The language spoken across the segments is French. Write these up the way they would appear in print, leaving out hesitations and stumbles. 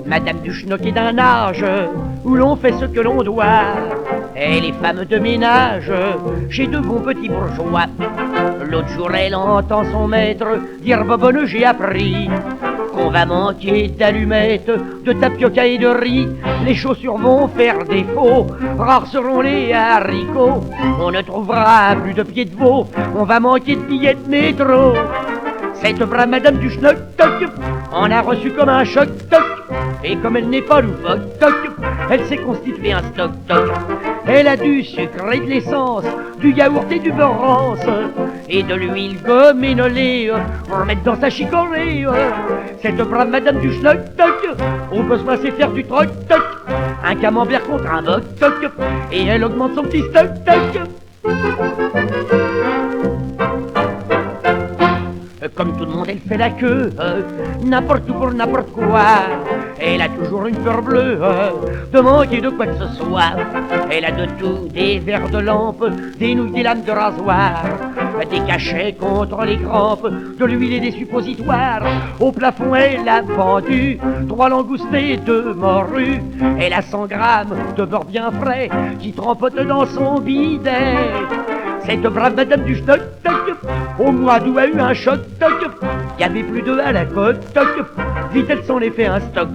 Madame Duchenoc est d'un âge où l'on fait ce que l'on doit. Elle est femme de ménage chez de bons petits bourgeois. L'autre jour elle entend son maître dire: Bobonne, j'ai appris qu'on va manquer d'allumettes, de tapioca et de riz. Les chaussures vont faire défaut, rares seront les haricots. On ne trouvera plus de pieds de veau, on va manquer de billets de métro. Cette brave Madame Duchenoc en a reçu comme un choc, et comme elle n'est pas loufoque, elle s'est constituée un stock. Elle a du sucre et de l'essence, du yaourt et du beurre rance, et de l'huile goménolée pour mettre dans sa chicorée. Cette brave Madame Duchenoc, on peut se passer faire du troc, un camembert contre un boc, et elle augmente son petit stock. Comme tout le monde, elle fait la queue, n'importe où pour n'importe quoi. Elle a toujours une peur bleue de manquer de quoi que ce soit. Elle a de tout, des verres de lampe, des nouilles, des lames de rasoir, des cachets contre les crampes, de l'huile et des suppositoires. Au plafond, elle a pendu 3 langoustes et 2 morues. Elle a 100 grammes de beurre bien frais qui trempote dans son bidet. Cette brave Madame Duchenoc, au mois d'août a eu un choc, il y avait plus d'œufs à la côte, vite elle s'en est fait un stock.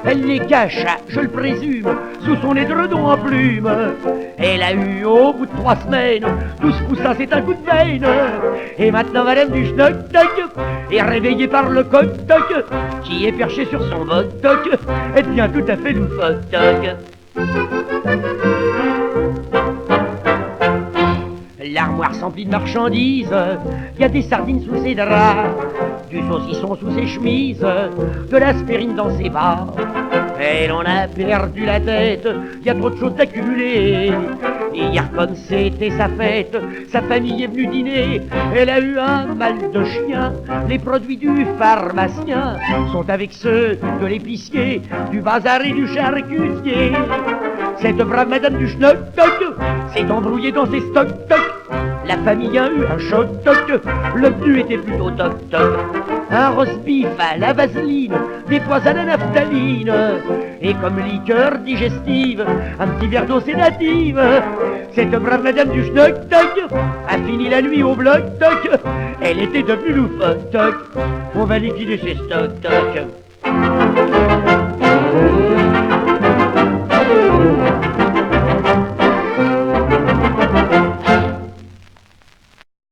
Elle les cacha, je le présume, sous son édredon en plume. Elle a eu au bout de 3 semaines 12 poussins, c'est un coup de veine. Et maintenant Madame Duchenoc est réveillée par le coq qui est perché sur son boc. Elle devient tout à fait loufoque. L'armoire s'emplit de marchandises, y a des sardines sous ses draps, du saucisson sous ses chemises, de l'aspirine dans ses bas. Elle en a perdu la tête, y a trop de choses accumulées. Hier, comme c'était sa fête, sa famille est venue dîner. Elle a eu un mal de chien, les produits du pharmacien sont avec ceux de l'épicier, du bazar et du charcutier. Cette brave Madame Duchenoc s'est embrouillée dans ses stocks. La famille a eu un choc, le menu était plutôt toc. Un roast beef à la vaseline, des pois à la naphtaline, et comme liqueur digestive, un petit verre d'eau sédative. Cette brave Madame Duchenoc a fini la nuit au bloc, elle était devenue loufoque. On va liquider ses stocks.